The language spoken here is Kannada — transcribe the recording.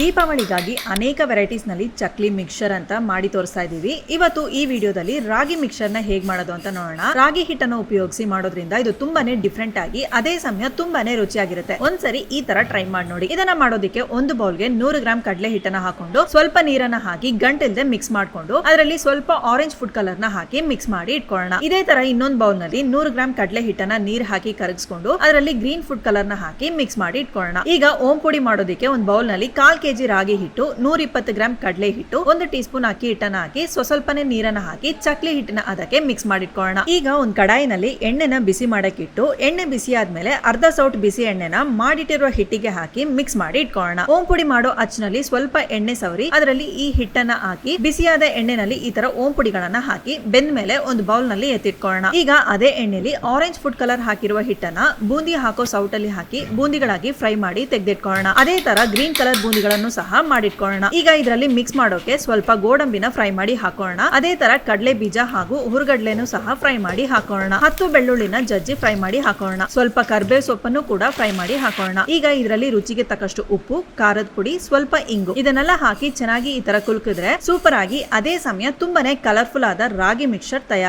ದೀಪಾವಳಿಗಾಗಿ ಅನೇಕ ವೆರೈಟೀಸ್ ನಲ್ಲಿ ಚಕ್ಲಿ ಮಿಕ್ಸರ್ ಅಂತ ಮಾಡಿ ತೋರಿಸ್ತಾ ಇದೀವಿ. ಇವತ್ತು ಈ ವಿಡಿಯೋದಲ್ಲಿ ರಾಗಿ ಮಿಕ್ಸರ್ ನ ಹೇಗ್ ಮಾಡೋದು ಅಂತ ನೋಡೋಣ. ರಾಗಿ ಹಿಟ್ಟನ್ನು ಉಪಯೋಗಿಸಿ ಮಾಡೋದ್ರಿಂದ ಇದು ತುಂಬಾನೇ ಡಿಫ್ರೆಂಟ್ ಆಗಿ ಅದೇ ಸಮಯ ತುಂಬಾನೇ ರುಚಿಯಾಗಿರುತ್ತೆ. ಒಂದ್ಸರಿ ಈ ತರ ಟ್ರೈ ಮಾಡಿ ನೋಡಿ. ಇದನ್ನ ಮಾಡೋದಕ್ಕೆ ಒಂದು ಬೌಲ್ಗೆ 100 ಗ್ರಾಂ ಕಡಲೆ ಹಿಟ್ಟನ್ನ ಹಾಕೊಂಡು ಸ್ವಲ್ಪ ನೀರನ್ನ ಹಾಕಿ ಗಂಟಿಲ್ದೆ ಮಿಕ್ಸ್ ಮಾಡ್ಕೊಂಡು ಅದರಲ್ಲಿ ಸ್ವಲ್ಪ ಆರೆಂಜ್ ಫುಡ್ ಕಲರ್ ನ ಹಾಕಿ ಮಿಕ್ಸ್ ಮಾಡಿ ಇಟ್ಕೊಳ್ಳೋಣ. ಇದೇ ತರ ಇನ್ನೊಂದು ಬೌಲ್ ನಲ್ಲಿ 100 ಗ್ರಾಂ ಕಡಲೆ ಹಿಟ್ಟನ್ನ ನೀರ್ ಹಾಕಿ ಕರಗಿಸ್ಕೊಂಡು ಅದರಲ್ಲಿ ಗ್ರೀನ್ ಫುಡ್ ಕಲರ್ ನ ಹಾಕಿ ಮಿಕ್ಸ್ ಮಾಡಿ ಇಟ್ಕೊಳ್ಳೋಣ. ಈಗ ಓಂ ಪುಡಿ ಮಾಡೋದಕ್ಕೆ ಒಂದು ಬೌಲ್ ನಲ್ಲಿ 1/4 kg ರಾಗಿ ಹಿಟ್ಟು, 120 ಗ್ರಾಂ ಕಡಲೆ ಹಿಟ್ಟು, 1 ಟೀ ಸ್ಪೂನ್ ಅಕ್ಕಿ ಹಿಟ್ಟನ್ನ ಹಾಕಿ ಸ್ವಲ್ಪನೇ ನೀರನ್ನ ಹಾಕಿ ಚಕ್ಲಿ ಹಿಟ್ಟಿನ ಅದಕ್ಕೆ ಮಿಕ್ಸ್ ಮಾಡಿಟ್ಕೊಳ್ಳೋಣ. ಈಗ ಒಂದು ಕಡಾಯಿನಲ್ಲಿ ಎಣ್ಣೆನ ಬಿಸಿ ಮಾಡಕ್ಕಿಟ್ಟು ಎಣ್ಣೆ ಬಿಸಿ ಆದ್ಮೇಲೆ ಅರ್ಧ ಸೌಟ್ ಬಿಸಿ ಎಣ್ಣೆನ ಮಾಡಿಟ್ಟಿರುವ ಹಿಟ್ಟಿಗೆ ಹಾಕಿ ಮಿಕ್ಸ್ ಮಾಡಿ ಇಟ್ಕೊಳ್ಳೋಣ. ಓಂ ಪುಡಿ ಮಾಡೋ ಅಚ್ನಲ್ಲಿ ಸ್ವಲ್ಪ ಎಣ್ಣೆ ಸವರಿ ಅದರಲ್ಲಿ ಈ ಹಿಟ್ಟನ್ನ ಹಾಕಿ ಬಿಸಿಯಾದ ಎಣ್ಣೆನಲ್ಲಿ ಈ ತರ ಓಂ ಪುಡಿಗಳನ್ನ ಹಾಕಿ ಬೆಂದ ಮೇಲೆ ಒಂದು ಬೌಲ್ ನಲ್ಲಿ ಎತ್ತಿಟ್ಕೊಳ್ಳೋಣ. ಈಗ ಅದೇ ಎಣ್ಣೆಲಿ ಆರೆಂಜ್ ಫುಡ್ ಕಲರ್ ಹಾಕಿರುವ ಹಿಟ್ಟನ್ನ ಬೂಂದಿ ಹಾಕೋ ಸೌಟಲ್ಲಿ ಹಾಕಿ ಬೂಂದಿಗಳಾಗಿ ಫ್ರೈ ಮಾಡಿ ತೆಗೆದಿಟ್ಕೊಳ್ಳೋಣ. ಅದೇ ತರ ಗ್ರೀನ್ ಕಲರ್ ಬೂಂದಿಗಳನ್ನು ಸಹ ಮಾಡಿಟ್ಕೊಳ್ಳೋಣ. ಈಗ ಇದರಲ್ಲಿ ಮಿಕ್ಸ್ ಮಾಡೋಕೆ ಸ್ವಲ್ಪ ಗೋಡಂಬಿನ ಫ್ರೈ ಮಾಡಿ ಹಾಕೋಣ. ಅದೇ ತರ ಕಡಲೆ ಬೀಜ ಹಾಗೂ ಹುರುಗಡ್ಲೆನೂ ಸಹ ಫ್ರೈ ಮಾಡಿ ಹಾಕೋಣ. 10 ಬೆಳ್ಳುಳ್ಳಿನ ಜಜ್ಜಿ ಫ್ರೈ ಮಾಡಿ ಹಾಕೋಣ. ಸ್ವಲ್ಪ ಕರ್ಬೇವು ಸೊಪ್ಪನ್ನು ಕೂಡ ಫ್ರೈ ಮಾಡಿ ಹಾಕೋಣ. ಈಗ ಇದರಲ್ಲಿ ರುಚಿಗೆ ತಕ್ಕಷ್ಟು ಉಪ್ಪು, ಖಾರದ ಪುಡಿ, ಸ್ವಲ್ಪ ಇಂಗು ಇದನ್ನೆಲ್ಲ ಹಾಕಿ ಚೆನ್ನಾಗಿ ಈ ತರ ಕುಲ್ಕಿದ್ರೆ ಸೂಪರ್ ಆಗಿ ಅದೇ ಸಮಯ ತುಂಬಾನೇ ಕಲರ್ಫುಲ್ ಆದ ರಾಗಿ ಮಿಕ್ಸರ್ ತಯಾರು.